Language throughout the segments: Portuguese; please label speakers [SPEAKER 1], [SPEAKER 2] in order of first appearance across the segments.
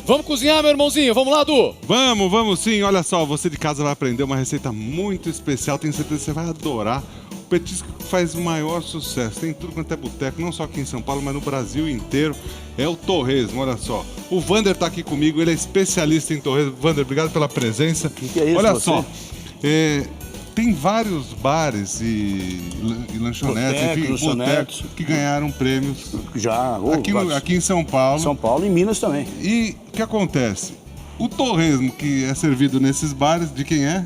[SPEAKER 1] Vamos cozinhar, meu irmãozinho? Vamos lá, Du?
[SPEAKER 2] Vamos sim. Olha só, você de casa vai aprender uma receita muito especial. Tenho certeza que você vai adorar. O petisco que faz o maior sucesso. Tem tudo quanto é boteco, não só aqui em São Paulo, mas no Brasil inteiro. É o torresmo, olha só. O Vander tá aqui comigo, ele é especialista em torresmo. Vander, obrigado pela presença.
[SPEAKER 3] Que é isso,
[SPEAKER 2] olha
[SPEAKER 3] você?
[SPEAKER 2] só, tem vários bares e lanchonetes, botecos que ganharam prêmios.
[SPEAKER 3] Já,
[SPEAKER 2] aqui em São Paulo.
[SPEAKER 3] São Paulo e Minas também.
[SPEAKER 2] E o que acontece? O torresmo que é servido nesses bares, de quem é?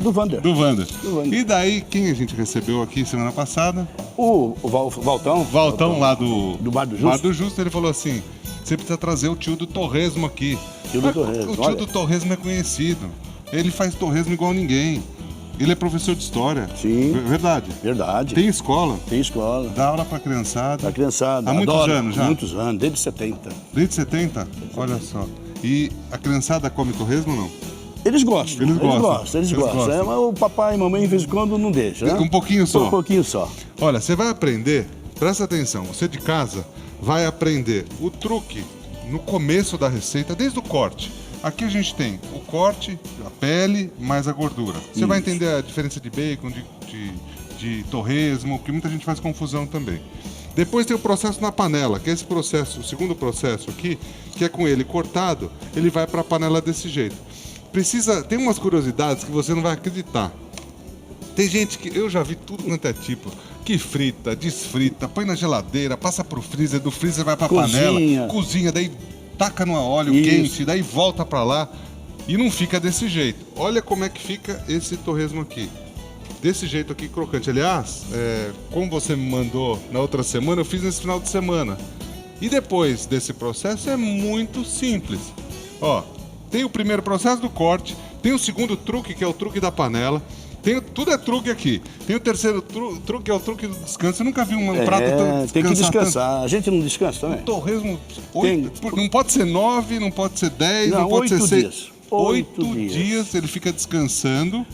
[SPEAKER 3] Do Vander.
[SPEAKER 2] Do Vander. E daí, quem a gente recebeu aqui semana passada?
[SPEAKER 3] O Valtão.
[SPEAKER 2] Valtão lá do
[SPEAKER 3] Bar do Justo.
[SPEAKER 2] Bar do Justo, ele falou assim, você precisa trazer o tio do torresmo aqui.
[SPEAKER 3] Tio do torresmo,
[SPEAKER 2] o tio do torresmo é conhecido. Ele faz torresmo igual ninguém. Ele é professor de história.
[SPEAKER 3] Sim.
[SPEAKER 2] Verdade.
[SPEAKER 3] Verdade.
[SPEAKER 2] Tem escola.
[SPEAKER 3] Tem escola.
[SPEAKER 2] Dá aula pra criançada.
[SPEAKER 3] Pra criançada.
[SPEAKER 2] Há muitos anos já?
[SPEAKER 3] Muitos anos, desde 70.
[SPEAKER 2] Desde 70? Olha só. E a criançada come torresmo ou não?
[SPEAKER 3] Eles gostam.
[SPEAKER 2] Eles gostam.
[SPEAKER 3] É, mas o papai e mamãe, de vez em quando, não deixam, né?
[SPEAKER 2] Um pouquinho só?
[SPEAKER 3] Um pouquinho só.
[SPEAKER 2] Olha, você vai aprender, presta atenção, você de casa vai aprender o truque no começo da receita, desde o corte. Aqui a gente tem o corte, a pele, mais a gordura. Você vai entender a diferença de bacon, de torresmo, que muita gente faz confusão também. Depois tem o processo na panela, que é esse processo, o segundo processo aqui, que é com ele cortado, ele vai para a panela desse jeito. Tem umas curiosidades que você não vai acreditar. Tem gente que, eu já vi tudo quanto é tipo, que frita, desfrita, põe na geladeira, passa pro freezer, do freezer vai pra panela, cozinha, daí taca no óleo quente, daí volta pra lá e não fica desse jeito. Olha como é que fica esse torresmo aqui. Desse jeito aqui, crocante. Aliás, como você me mandou na outra semana, eu fiz nesse final de semana. E depois desse processo é muito simples. Ó, tem o primeiro processo do corte, tem o segundo truque, que é o truque da panela. Tudo é truque aqui. Tem o terceiro truque, que é o truque do descanso. Eu nunca vi um prato tão
[SPEAKER 3] tem que descansar.
[SPEAKER 2] Tanto.
[SPEAKER 3] A gente não descansa também.
[SPEAKER 2] Um torresmo, não pode ser 9, não pode ser 10, não pode ser 6.
[SPEAKER 3] Dias.
[SPEAKER 2] 8 dias ele fica descansando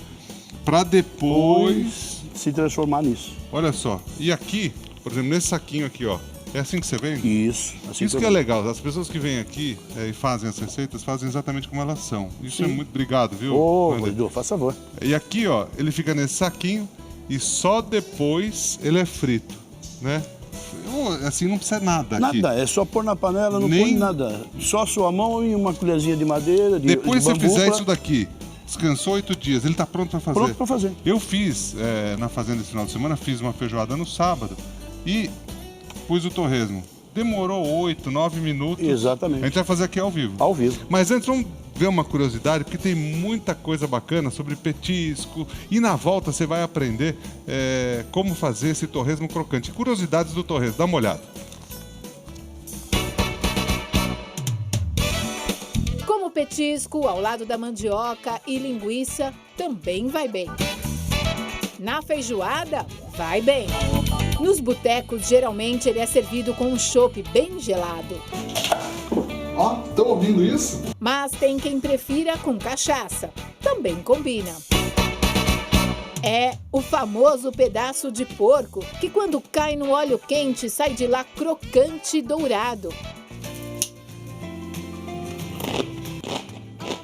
[SPEAKER 2] para depois
[SPEAKER 3] se transformar nisso.
[SPEAKER 2] Olha só. E aqui, por exemplo, nesse saquinho aqui, ó. É assim que você vende?
[SPEAKER 3] Isso. Assim
[SPEAKER 2] Isso que é legal. As pessoas que vêm aqui e fazem as receitas, fazem exatamente como elas são. Isso é muito... Obrigado, viu?
[SPEAKER 3] Edu, faz favor.
[SPEAKER 2] E aqui, ó, ele fica nesse saquinho e só depois ele é frito, né? Assim, não precisa nada aqui.
[SPEAKER 3] Nada, é só pôr na panela, não põe nada. Só a sua mão e uma colherzinha de madeira,
[SPEAKER 2] depois você fizer isso daqui, descansou 8 dias, ele tá pronto para fazer?
[SPEAKER 3] Pronto para fazer.
[SPEAKER 2] Eu fiz, na fazenda esse final de semana, fiz uma feijoada no sábado e... pus o torresmo. Demorou 8, 9 minutos.
[SPEAKER 3] Exatamente.
[SPEAKER 2] A gente vai fazer aqui ao vivo.
[SPEAKER 3] Ao vivo.
[SPEAKER 2] Mas antes, vamos ver uma curiosidade, porque tem muita coisa bacana sobre petisco. E na volta você vai aprender como fazer esse torresmo crocante. Curiosidades do torresmo, dá uma olhada.
[SPEAKER 4] Como petisco, ao lado da mandioca e linguiça, também vai bem. Na feijoada, vai bem. Nos botecos, geralmente, ele é servido com um chopp bem gelado.
[SPEAKER 2] Ó, estão ouvindo isso?
[SPEAKER 4] Mas tem quem prefira com cachaça. Também combina. É o famoso pedaço de porco, que quando cai no óleo quente, sai de lá crocante e dourado.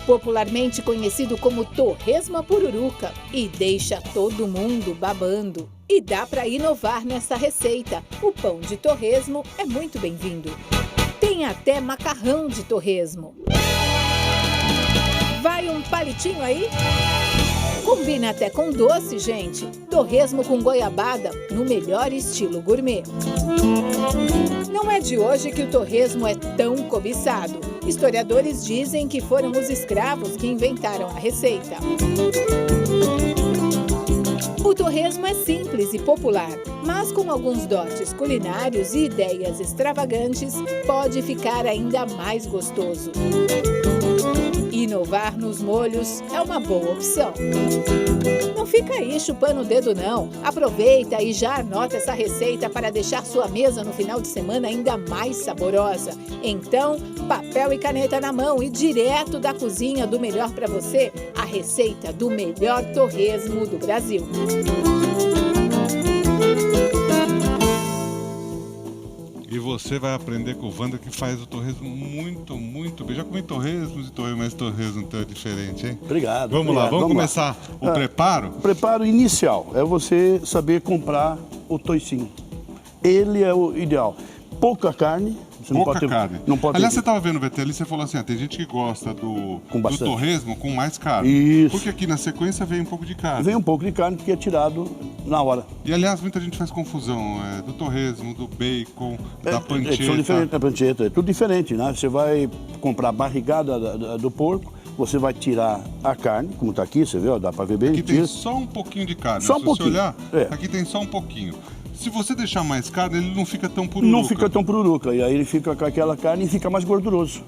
[SPEAKER 4] Popularmente conhecido como torresmo à pururuca, e deixa todo mundo babando. E dá para inovar nessa receita. O pão de torresmo é muito bem-vindo. Tem até macarrão de torresmo. Vai um palitinho aí? Combina até com doce, gente. Torresmo com goiabada, no melhor estilo gourmet. Não é de hoje que o torresmo é tão cobiçado. Historiadores dizem que foram os escravos que inventaram a receita. O torresmo é simples e popular, mas com alguns dotes culinários e ideias extravagantes, pode ficar ainda mais gostoso. Inovar nos molhos é uma boa opção. Não fica aí chupando o dedo não. Aproveita e já anota essa receita para deixar sua mesa no final de semana ainda mais saborosa. Então, papel e caneta na mão e direto da cozinha do Melhor para você, a receita do melhor torresmo do Brasil.
[SPEAKER 2] E você vai aprender com o Wander, que faz o torresmo muito, muito bem. Já comi torresmos e torresmo, mas torresmo então é diferente, hein?
[SPEAKER 3] Obrigado.
[SPEAKER 2] Vamos lá, vamos começar o preparo?
[SPEAKER 3] O preparo inicial é você saber comprar o toicinho. Ele é o ideal. Pouca carne. Você não pode ter,
[SPEAKER 2] carne.
[SPEAKER 3] Não pode
[SPEAKER 2] Aliás,
[SPEAKER 3] ter...
[SPEAKER 2] você estava vendo o VT ali, você falou assim, tem gente que gosta do
[SPEAKER 3] bastante.
[SPEAKER 2] torresmo com mais carne.
[SPEAKER 3] Isso.
[SPEAKER 2] Porque aqui na sequência vem um pouco de carne.
[SPEAKER 3] Vem um pouco de carne porque é tirado na hora.
[SPEAKER 2] E aliás, muita gente faz confusão do torresmo, do bacon, da panceta.
[SPEAKER 3] São diferentes, a panceta, é tudo diferente, né? Você vai comprar a barrigada do porco, você vai tirar a carne, como está aqui, você vê, ó, dá para ver bem.
[SPEAKER 2] Aqui tem só um pouquinho de carne.
[SPEAKER 3] Só um
[SPEAKER 2] Se
[SPEAKER 3] pouquinho.
[SPEAKER 2] você olhar,
[SPEAKER 3] É.
[SPEAKER 2] aqui tem só um pouquinho. Se você deixar mais carne, ele não fica tão pururuca.
[SPEAKER 3] Não fica tão pururuca, e aí ele fica com aquela carne e fica mais gorduroso.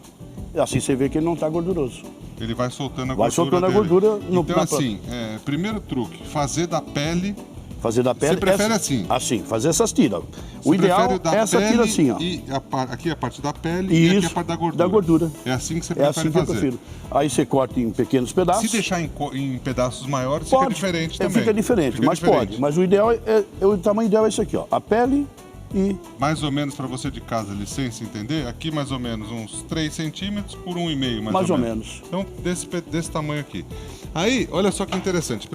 [SPEAKER 3] E assim você vê que ele não está gorduroso.
[SPEAKER 2] Ele vai soltando a
[SPEAKER 3] Vai
[SPEAKER 2] gordura
[SPEAKER 3] soltando a
[SPEAKER 2] dele.
[SPEAKER 3] gordura no-
[SPEAKER 2] Então,
[SPEAKER 3] na
[SPEAKER 2] assim, primeiro truque, fazer da pele.
[SPEAKER 3] Fazer da pele...
[SPEAKER 2] Você prefere assim?
[SPEAKER 3] Assim, fazer essas tiras. O
[SPEAKER 2] Você
[SPEAKER 3] ideal
[SPEAKER 2] prefere da
[SPEAKER 3] é essa
[SPEAKER 2] pele
[SPEAKER 3] tira assim, ó.
[SPEAKER 2] E aqui é a parte da pele e aqui é a
[SPEAKER 3] Isso,
[SPEAKER 2] parte da gordura.
[SPEAKER 3] da gordura.
[SPEAKER 2] É assim que você
[SPEAKER 3] É
[SPEAKER 2] prefere
[SPEAKER 3] assim que eu
[SPEAKER 2] fazer.
[SPEAKER 3] prefiro. Aí você corta em pequenos pedaços.
[SPEAKER 2] Se deixar em pedaços maiores, fica
[SPEAKER 3] Pode,
[SPEAKER 2] diferente também.
[SPEAKER 3] Fica diferente, mas pode. Mas o ideal o tamanho ideal é esse aqui, ó. A pele e...
[SPEAKER 2] Mais ou menos para você de casa, licença, entender? Aqui mais ou menos uns 3 centímetros por 1,5
[SPEAKER 3] Mais ou menos.
[SPEAKER 2] Então, desse tamanho aqui. Aí, olha só que interessante.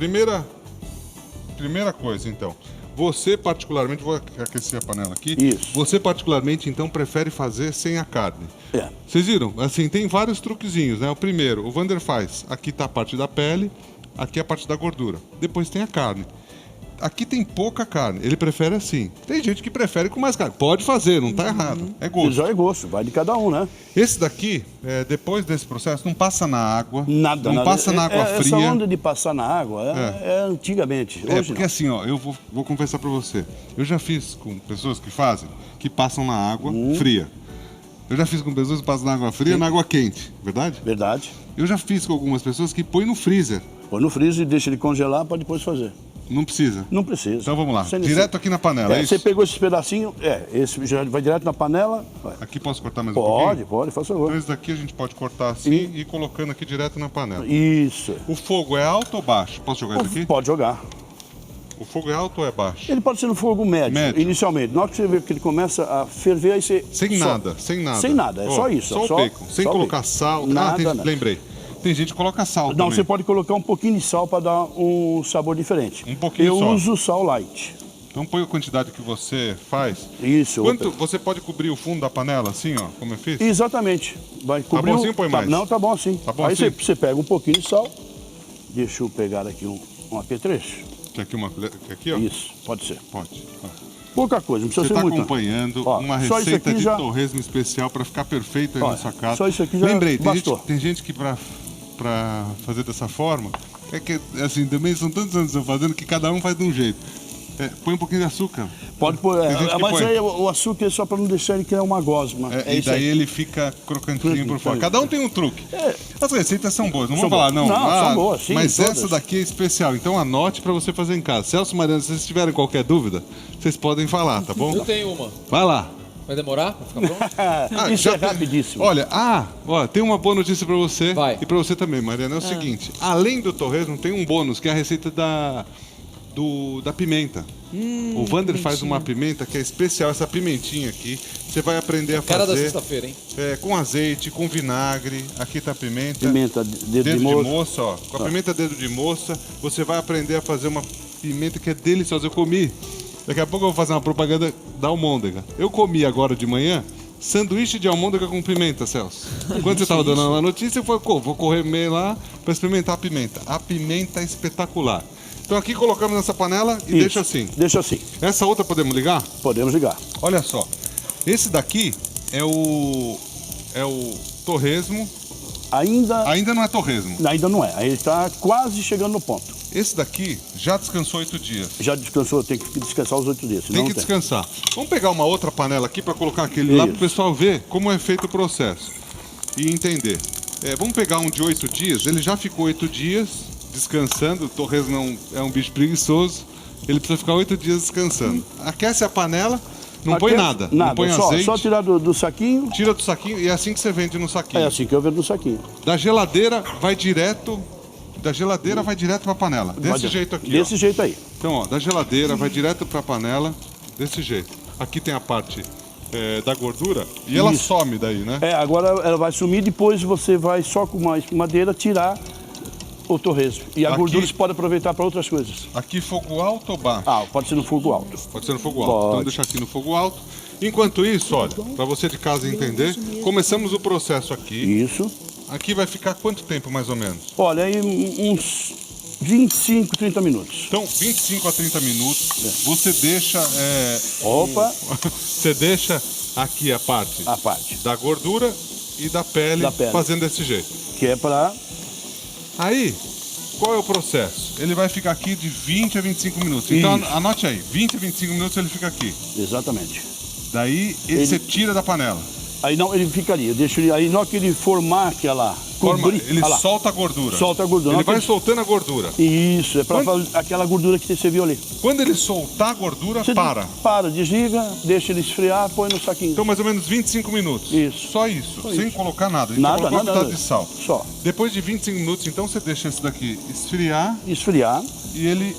[SPEAKER 2] Primeira coisa, então. Você particularmente, vou aquecer a panela aqui.
[SPEAKER 3] Isso.
[SPEAKER 2] Você particularmente, então, prefere fazer sem a carne.
[SPEAKER 3] É.
[SPEAKER 2] Vocês viram? Assim, tem vários truquezinhos, né? O primeiro, o Wander faz. Aqui tá a parte da pele, aqui é a parte da gordura. Depois tem a carne. Aqui tem pouca carne. Ele prefere assim. Tem gente que prefere com mais carne. Pode fazer, não tá errado. É gosto.
[SPEAKER 3] Já é gosto, vai de cada um, né?
[SPEAKER 2] Esse daqui, depois desse processo, não passa na água.
[SPEAKER 3] Nada.
[SPEAKER 2] Não passa na água fria.
[SPEAKER 3] Essa onda de passar na água é antigamente. Hoje
[SPEAKER 2] Porque
[SPEAKER 3] não.
[SPEAKER 2] assim, ó, eu vou confessar pra você. Eu já fiz com pessoas que fazem, que passam na água fria. Eu já fiz com pessoas que passam na água fria e na água quente, verdade?
[SPEAKER 3] Verdade.
[SPEAKER 2] Eu já fiz com algumas pessoas que põem no freezer.
[SPEAKER 3] Põe no freezer e deixa ele congelar para depois fazer.
[SPEAKER 2] Não precisa.
[SPEAKER 3] Não precisa.
[SPEAKER 2] Então vamos lá.
[SPEAKER 3] Sem
[SPEAKER 2] Direto aqui na panela, é isso?
[SPEAKER 3] Você pegou esses pedacinhos, esse já vai direto na panela. Vai.
[SPEAKER 2] Aqui posso cortar mais um pouquinho?
[SPEAKER 3] Pode, faz favor.
[SPEAKER 2] Então esse daqui a gente pode cortar assim e ir colocando aqui direto na panela.
[SPEAKER 3] Isso.
[SPEAKER 2] O fogo é alto ou baixo? Posso jogar isso aqui?
[SPEAKER 3] Pode jogar.
[SPEAKER 2] O fogo é alto ou é baixo?
[SPEAKER 3] Ele pode ser no fogo médio,
[SPEAKER 2] Médio.
[SPEAKER 3] inicialmente. Na hora que você vê que ele começa a ferver, aí você...
[SPEAKER 2] Sem nada.
[SPEAKER 3] Sem nada, é
[SPEAKER 2] Ó,
[SPEAKER 3] só isso.
[SPEAKER 2] Só o bacon. Sem
[SPEAKER 3] só o
[SPEAKER 2] colocar
[SPEAKER 3] bacon.
[SPEAKER 2] sal.
[SPEAKER 3] Nada,
[SPEAKER 2] nada.
[SPEAKER 3] nada.
[SPEAKER 2] Lembrei. Tem gente que coloca sal
[SPEAKER 3] Não,
[SPEAKER 2] também.
[SPEAKER 3] você pode colocar um pouquinho de sal para dar um sabor diferente.
[SPEAKER 2] Um pouquinho
[SPEAKER 3] Eu
[SPEAKER 2] só.
[SPEAKER 3] uso sal light.
[SPEAKER 2] Então põe a quantidade que você faz.
[SPEAKER 3] Isso.
[SPEAKER 2] Quanto você pode cobrir o fundo da panela assim, ó, como eu fiz?
[SPEAKER 3] Exatamente. Vai cobrir
[SPEAKER 2] bom assim ou põe mais?
[SPEAKER 3] Não, tá bom assim.
[SPEAKER 2] Tá bom
[SPEAKER 3] aí
[SPEAKER 2] assim?
[SPEAKER 3] você pega um pouquinho de sal. Deixa eu pegar aqui um apetrecho.
[SPEAKER 2] Tem aqui uma colher, aqui, ó.
[SPEAKER 3] Isso, pode ser.
[SPEAKER 2] Pode. Ó.
[SPEAKER 3] Pouca coisa, não precisa
[SPEAKER 2] Você
[SPEAKER 3] ser
[SPEAKER 2] está
[SPEAKER 3] muito.
[SPEAKER 2] acompanhando
[SPEAKER 3] Ó,
[SPEAKER 2] uma
[SPEAKER 3] só isso
[SPEAKER 2] receita
[SPEAKER 3] aqui
[SPEAKER 2] de
[SPEAKER 3] já-
[SPEAKER 2] torresmo especial para ficar perfeito aí
[SPEAKER 3] Ó,
[SPEAKER 2] na sua casa.
[SPEAKER 3] só isso aqui já
[SPEAKER 2] Lembrei,
[SPEAKER 3] bastou.
[SPEAKER 2] tem gente que para fazer dessa forma, é que assim, também são tantos anos eu fazendo que cada um faz de um jeito. Põe um pouquinho de açúcar.
[SPEAKER 3] Pode pôr.
[SPEAKER 2] Tem gente que
[SPEAKER 3] Mas
[SPEAKER 2] põe.
[SPEAKER 3] aí o açúcar é só para não deixar ele criar uma gosma.
[SPEAKER 2] E
[SPEAKER 3] isso
[SPEAKER 2] daí
[SPEAKER 3] aí.
[SPEAKER 2] ele fica crocantinho por fora.
[SPEAKER 3] Crocante.
[SPEAKER 2] Cada um tem um truque. As receitas são boas, não
[SPEAKER 3] São
[SPEAKER 2] vou falar
[SPEAKER 3] boas.
[SPEAKER 2] não.
[SPEAKER 3] Não, são boas, sim,
[SPEAKER 2] mas
[SPEAKER 3] todas.
[SPEAKER 2] essa daqui é especial, então anote para você fazer em casa. Celso e Mariana, se vocês tiverem qualquer dúvida, vocês podem falar, tá bom?
[SPEAKER 1] Eu tenho uma.
[SPEAKER 2] Vai lá.
[SPEAKER 1] Vai demorar pra ficar pronto?
[SPEAKER 3] Isso
[SPEAKER 2] já
[SPEAKER 3] é
[SPEAKER 2] tem-
[SPEAKER 3] rapidíssimo.
[SPEAKER 2] Olha, tem uma boa notícia pra você
[SPEAKER 1] Vai.
[SPEAKER 2] e pra você também, Mariana. É o seguinte, além do torresmo, tem um bônus, que é a receita da pimenta. O Wander faz uma pimenta que é especial, essa pimentinha aqui. Você vai aprender a
[SPEAKER 1] Cara da
[SPEAKER 2] fazer
[SPEAKER 1] sexta-feira, hein?
[SPEAKER 2] com azeite, com vinagre. Aqui tá a pimenta.
[SPEAKER 3] Pimenta, dedo de
[SPEAKER 2] de
[SPEAKER 3] moça.
[SPEAKER 2] moça, ó. Com a pimenta dedo de moça, você vai aprender a fazer uma pimenta que é deliciosa. Eu comi. Daqui a pouco eu vou fazer uma propaganda da almôndega. Eu comi agora de manhã sanduíche de almôndega com pimenta, Celso. Enquanto você estava dando a notícia, eu falei, vou correr meio lá para experimentar a pimenta. A pimenta é espetacular. Então aqui colocamos nessa panela e
[SPEAKER 3] Isso.
[SPEAKER 2] deixa assim.
[SPEAKER 3] Deixa assim.
[SPEAKER 2] Essa outra podemos ligar?
[SPEAKER 3] Podemos ligar.
[SPEAKER 2] Olha só. Esse daqui é o torresmo. Ainda não é torresmo.
[SPEAKER 3] Ainda não é. Aí está quase chegando no ponto.
[SPEAKER 2] Esse daqui já descansou 8 dias.
[SPEAKER 3] Já descansou, tem que descansar os 8 dias. senão
[SPEAKER 2] Tem
[SPEAKER 3] não
[SPEAKER 2] que descansar. Vamos pegar uma outra panela aqui para colocar aquele lá para o
[SPEAKER 3] Isso.
[SPEAKER 2] pessoal ver como é feito o processo e entender. Vamos pegar um de 8 dias. Ele já ficou 8 dias descansando. O torresmo não é um bicho preguiçoso. Ele precisa ficar 8 dias descansando. Aquece a panela, não põe nada. Não põe azeite.
[SPEAKER 3] Só tirar do saquinho.
[SPEAKER 2] Tira do saquinho e é assim que você vende no saquinho.
[SPEAKER 3] É assim que eu vendo no saquinho.
[SPEAKER 2] Da geladeira vai direto para a panela. Desse jeito aqui.
[SPEAKER 3] Desse jeito aí.
[SPEAKER 2] Então, ó, da geladeira vai direto para a panela, desse jeito. Aqui tem a parte da gordura e ela
[SPEAKER 3] Isso.
[SPEAKER 2] some daí, né?
[SPEAKER 3] Agora ela vai sumir, depois você vai só com uma escumadeira tirar o torresmo. E a
[SPEAKER 2] Aqui-
[SPEAKER 3] gordura você pode aproveitar para outras coisas.
[SPEAKER 2] Aqui fogo alto ou baixo?
[SPEAKER 3] Pode ser no fogo alto.
[SPEAKER 2] Pode ser no fogo alto.
[SPEAKER 3] Pode.
[SPEAKER 2] Então deixa aqui no fogo alto. Enquanto isso, olha, para você de casa entender, começamos o processo aqui.
[SPEAKER 3] Isso.
[SPEAKER 2] Aqui vai ficar quanto tempo mais ou menos?
[SPEAKER 3] Olha, aí uns 25, 30 minutos.
[SPEAKER 2] Então, 25 a 30 minutos, você deixa...
[SPEAKER 3] Opa,
[SPEAKER 2] você deixa aqui a parte
[SPEAKER 3] a parte.
[SPEAKER 2] da gordura e da pele, fazendo desse jeito.
[SPEAKER 3] Que é para...
[SPEAKER 2] Aí, qual é o processo? Ele vai ficar aqui de 20 a 25 minutos. Então,
[SPEAKER 3] Isso.
[SPEAKER 2] anote aí, 20 a 25 minutos ele fica aqui.
[SPEAKER 3] Exatamente.
[SPEAKER 2] Daí, você tira da panela.
[SPEAKER 3] Aí não, ele ficaria. Deixa ele, aí na hora que ele formar aquela...
[SPEAKER 2] Ele
[SPEAKER 3] olha lá.
[SPEAKER 2] solta a gordura.
[SPEAKER 3] Solta a gordura.
[SPEAKER 2] Ele
[SPEAKER 3] Na hora
[SPEAKER 2] vai
[SPEAKER 3] que
[SPEAKER 2] soltando a gordura.
[SPEAKER 3] Isso, é para fazer aquela gordura que você viu ali.
[SPEAKER 2] Quando ele soltar a gordura,
[SPEAKER 3] Você
[SPEAKER 2] para.
[SPEAKER 3] Para, desliga, deixa ele esfriar, põe no saquinho.
[SPEAKER 2] Então, mais ou menos 25 minutos.
[SPEAKER 3] Isso.
[SPEAKER 2] Só isso, sem colocar nada. A gente
[SPEAKER 3] Nada,
[SPEAKER 2] colocou
[SPEAKER 3] nada,
[SPEAKER 2] uma pitada
[SPEAKER 3] nada.
[SPEAKER 2] de sal.
[SPEAKER 3] Só.
[SPEAKER 2] Depois de 25 minutos, então, você deixa esse daqui esfriar
[SPEAKER 3] Esfriar,
[SPEAKER 2] e ele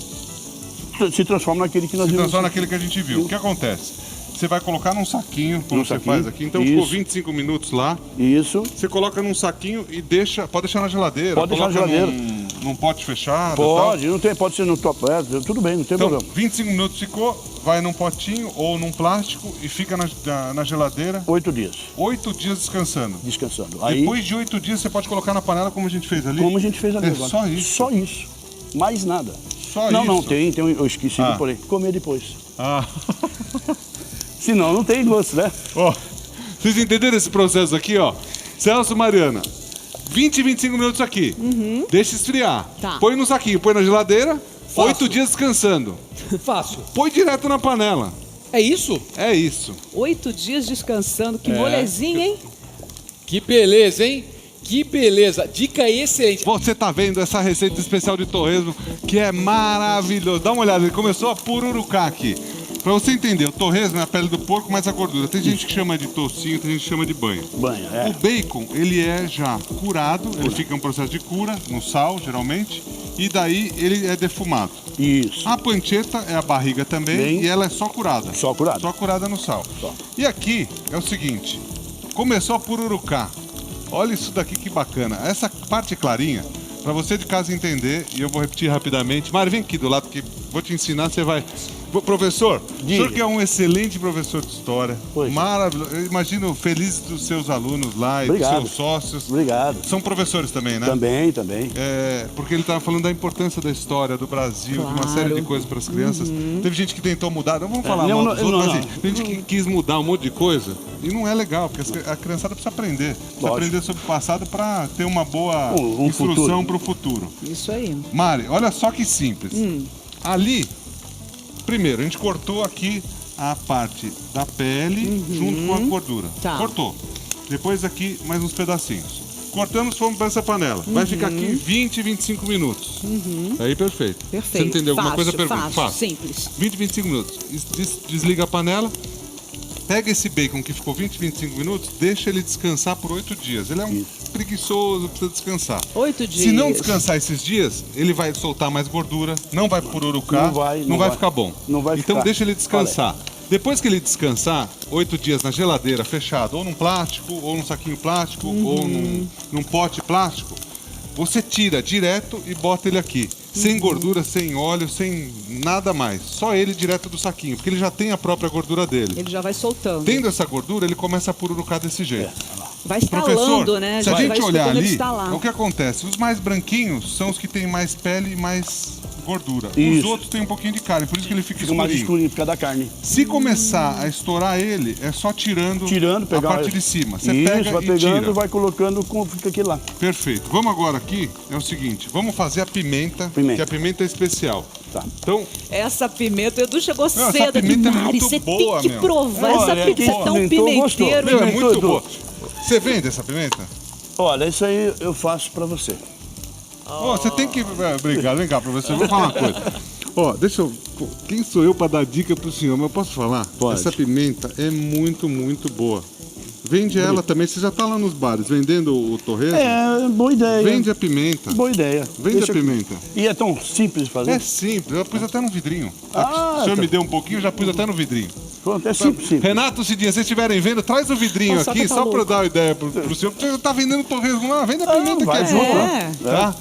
[SPEAKER 3] se transforma naquele que nós
[SPEAKER 2] se
[SPEAKER 3] vimos.
[SPEAKER 2] transforma naquele que a gente viu. O que acontece? Você vai colocar num saquinho, como
[SPEAKER 3] Num
[SPEAKER 2] você
[SPEAKER 3] saquinho.
[SPEAKER 2] faz aqui. Então, ficou
[SPEAKER 3] Isso.
[SPEAKER 2] 25 minutos lá.
[SPEAKER 3] Isso.
[SPEAKER 2] Você coloca num saquinho e deixa... Pode deixar na geladeira.
[SPEAKER 3] Pode deixar na
[SPEAKER 2] coloca
[SPEAKER 3] geladeira.
[SPEAKER 2] Num pote fechado.
[SPEAKER 3] Pode,
[SPEAKER 2] Tal.
[SPEAKER 3] não tem, pode ser no top, tudo bem, não tem
[SPEAKER 2] Então,
[SPEAKER 3] problema.
[SPEAKER 2] 25 minutos ficou, vai num potinho ou num plástico e fica na geladeira
[SPEAKER 3] 8 dias
[SPEAKER 2] 8 dias descansando.
[SPEAKER 3] descansando. Aí,
[SPEAKER 2] Depois de 8 dias você pode colocar na panela como a gente fez ali.
[SPEAKER 3] como a gente fez ali
[SPEAKER 2] É
[SPEAKER 3] agora.
[SPEAKER 2] só isso?
[SPEAKER 3] Só isso. Mais nada.
[SPEAKER 2] Só
[SPEAKER 3] não,
[SPEAKER 2] isso?
[SPEAKER 3] não, tem, eu esqueci de pôr aí. Comer depois.
[SPEAKER 2] Ah.
[SPEAKER 3] Senão não tem gosto, né?
[SPEAKER 2] Ó, vocês entenderam esse processo aqui, ó? Celso, Mariana, 20 e 25 minutos aqui. Deixa esfriar.
[SPEAKER 5] Tá.
[SPEAKER 2] Põe no saquinho, põe na geladeira.
[SPEAKER 1] Fácil.
[SPEAKER 2] 8 dias descansando.
[SPEAKER 1] Fácil.
[SPEAKER 2] Põe direto na panela.
[SPEAKER 1] É isso?
[SPEAKER 2] É isso.
[SPEAKER 5] 8 dias descansando, que
[SPEAKER 2] É.
[SPEAKER 5] molezinha, hein?
[SPEAKER 1] Que beleza, hein? Que beleza. Dica excelente.
[SPEAKER 2] Você tá vendo essa receita especial de torresmo que é maravilhoso. Dá uma olhada, ele começou a pururucar aqui. Pra você entender, o torresmo é a pele do porco mais a gordura. Tem gente que chama de tocinho, tem gente que chama de banha.
[SPEAKER 3] Banha,
[SPEAKER 2] O bacon, ele é já curado, ele fica em um processo de cura, no sal, geralmente, e daí ele é defumado.
[SPEAKER 3] Isso.
[SPEAKER 2] A panceta é a barriga também,
[SPEAKER 3] Bem.
[SPEAKER 2] e ela é só curada.
[SPEAKER 3] Só curada.
[SPEAKER 2] Só curada no sal.
[SPEAKER 3] Só.
[SPEAKER 2] E aqui é o seguinte, começou a pururucar. Olha isso daqui que bacana. Essa parte clarinha, pra você de casa entender, e eu vou repetir rapidamente. Mário, vem aqui do lado que vou te ensinar, você vai... Professor, o senhor que é um excelente professor de história,
[SPEAKER 3] Pois.
[SPEAKER 2] maravilhoso. Eu imagino feliz dos seus alunos lá e
[SPEAKER 3] Obrigado.
[SPEAKER 2] dos seus sócios.
[SPEAKER 3] Obrigado.
[SPEAKER 2] São professores também, né?
[SPEAKER 3] Também.
[SPEAKER 2] Porque ele estava falando da importância da história do Brasil, de uma série de coisas para as crianças. Teve gente que tentou mudar, não vamos falar
[SPEAKER 3] Não,
[SPEAKER 2] mal dos
[SPEAKER 3] não,
[SPEAKER 2] outros,
[SPEAKER 3] não,
[SPEAKER 2] mas assim, tem gente que quis mudar um monte de coisa e não é legal, porque a criançada precisa aprender. Precisa
[SPEAKER 3] Lógico.
[SPEAKER 2] aprender sobre o passado para ter uma boa
[SPEAKER 3] Um
[SPEAKER 2] instrução
[SPEAKER 3] futuro.
[SPEAKER 2] para o futuro.
[SPEAKER 5] Isso aí.
[SPEAKER 2] Mari, olha só que simples. Ali, primeiro, a gente cortou aqui a parte da pele junto com a gordura.
[SPEAKER 5] Tá.
[SPEAKER 2] Cortou. Depois aqui mais uns pedacinhos. Cortamos, fomos para essa panela. Vai ficar aqui 20, 25 minutos. Aí perfeito.
[SPEAKER 5] Perfeito.
[SPEAKER 2] Você entendeu alguma coisa? Pergunta.
[SPEAKER 5] Fácil, simples.
[SPEAKER 2] 20, 25 minutos. Desliga a panela. Pega esse bacon que ficou 20, 25 minutos, deixa ele descansar por 8 dias. Ele é um preguiçoso, precisa descansar.
[SPEAKER 5] 8 dias.
[SPEAKER 2] Se não descansar esses dias, ele vai soltar mais gordura, não vai pururucar,
[SPEAKER 3] Não vai
[SPEAKER 2] ficar bom.
[SPEAKER 3] Não vai
[SPEAKER 2] Então
[SPEAKER 3] ficar.
[SPEAKER 2] deixa ele descansar. Depois que ele descansar, 8 dias na geladeira, fechado, ou num plástico, ou num saquinho plástico, ou num pote plástico, você tira direto e bota ele aqui. Sem gordura, sem óleo, sem nada mais. Só ele direto do saquinho, porque ele já tem a própria gordura dele.
[SPEAKER 5] Ele já vai soltando.
[SPEAKER 2] Tendo essa gordura, ele começa a pururucar desse jeito.
[SPEAKER 5] Vai
[SPEAKER 2] Professor,
[SPEAKER 5] estalando, né?
[SPEAKER 2] se a
[SPEAKER 5] vai
[SPEAKER 2] gente olhar
[SPEAKER 5] escutando ele
[SPEAKER 2] ali,
[SPEAKER 5] estalar.
[SPEAKER 2] o que acontece? Os mais branquinhos são os que têm mais pele e mais gordura. Os
[SPEAKER 3] Isso.
[SPEAKER 2] outros têm um pouquinho de carne, por isso que ele fica
[SPEAKER 3] Fica mais
[SPEAKER 2] escurinho.
[SPEAKER 3] escurinho por causa da carne.
[SPEAKER 2] Se começar a estourar ele, é só tirando,
[SPEAKER 3] Pegar
[SPEAKER 2] a parte de cima. Você
[SPEAKER 3] Isso,
[SPEAKER 2] pega
[SPEAKER 3] vai
[SPEAKER 2] e
[SPEAKER 3] pegando,
[SPEAKER 2] tira.
[SPEAKER 3] vai colocando, fica aqui lá.
[SPEAKER 2] Perfeito. Vamos agora aqui, é o seguinte, vamos fazer a pimenta, que a pimenta é especial.
[SPEAKER 3] Tá.
[SPEAKER 2] Então,
[SPEAKER 5] Essa pimenta, o Edu chegou
[SPEAKER 2] essa
[SPEAKER 5] cedo aqui.
[SPEAKER 2] pimenta é
[SPEAKER 5] Mari,
[SPEAKER 2] muito
[SPEAKER 5] você
[SPEAKER 2] boa,
[SPEAKER 5] tem que
[SPEAKER 2] meu.
[SPEAKER 5] provar
[SPEAKER 3] Olha,
[SPEAKER 5] essa pimenta. Você é tão
[SPEAKER 3] pimentou, gostou.
[SPEAKER 5] pimenteiro.
[SPEAKER 2] meu, é
[SPEAKER 3] Pimentou,
[SPEAKER 2] muito
[SPEAKER 3] Edu.
[SPEAKER 2] boa. Você vende essa pimenta?
[SPEAKER 3] Olha, isso aí eu faço pra você.
[SPEAKER 2] Ó, você tem que... Obrigado, vem cá, professor, eu vou falar uma coisa. Ó, deixa eu... Quem sou eu para dar dica pro senhor? Mas eu posso falar?
[SPEAKER 3] Pode.
[SPEAKER 2] Essa pimenta é muito, muito boa. Vende ela também. Você já tá lá nos bares vendendo o torresmo?
[SPEAKER 3] É, boa ideia.
[SPEAKER 2] Vende a pimenta.
[SPEAKER 3] Boa ideia.
[SPEAKER 2] Vende
[SPEAKER 3] Deixa
[SPEAKER 2] a pimenta.
[SPEAKER 3] E é tão simples de fazer?
[SPEAKER 2] É simples. Eu pus até no vidrinho.
[SPEAKER 3] Ah,
[SPEAKER 2] o senhor
[SPEAKER 3] tá.
[SPEAKER 2] me deu um pouquinho, eu já pus até no vidrinho.
[SPEAKER 3] Pronto, é simples.
[SPEAKER 2] Renato Cidinha, se vocês estiverem vendo, traz o vidrinho
[SPEAKER 5] Nossa,
[SPEAKER 2] aqui,
[SPEAKER 5] tá
[SPEAKER 2] só
[SPEAKER 5] louco.
[SPEAKER 2] para dar uma ideia pro senhor. Porque você tá vendendo torresmo lá, vende a pimenta
[SPEAKER 3] vai
[SPEAKER 2] aqui.
[SPEAKER 3] junto,
[SPEAKER 5] né?
[SPEAKER 2] Tá?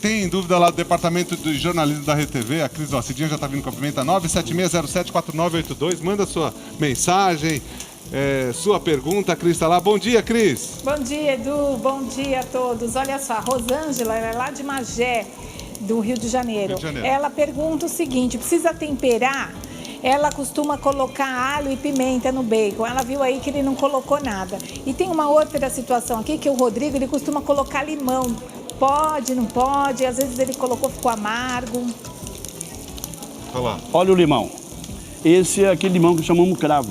[SPEAKER 2] Tem dúvida lá do Departamento de Jornalismo da RTV, a Cris Cidinha já tá vindo com a pimenta 976074982, manda sua mensagem, sua pergunta, a Cris tá lá. Bom dia, Cris.
[SPEAKER 6] Bom dia, Edu. Bom dia a todos. Olha só, a Rosângela, ela é lá de Magé, do Rio de Janeiro.
[SPEAKER 2] Rio de Janeiro.
[SPEAKER 6] Ela pergunta o seguinte, precisa temperar? Ela costuma colocar alho e pimenta no bacon. Ela viu aí que ele não colocou nada. E tem uma outra situação aqui, que o Rodrigo, ele costuma colocar limão. Pode, não pode? Às vezes ele colocou, ficou amargo.
[SPEAKER 2] Olha lá.
[SPEAKER 3] Olha o limão. Esse é aquele limão que chamamos cravo.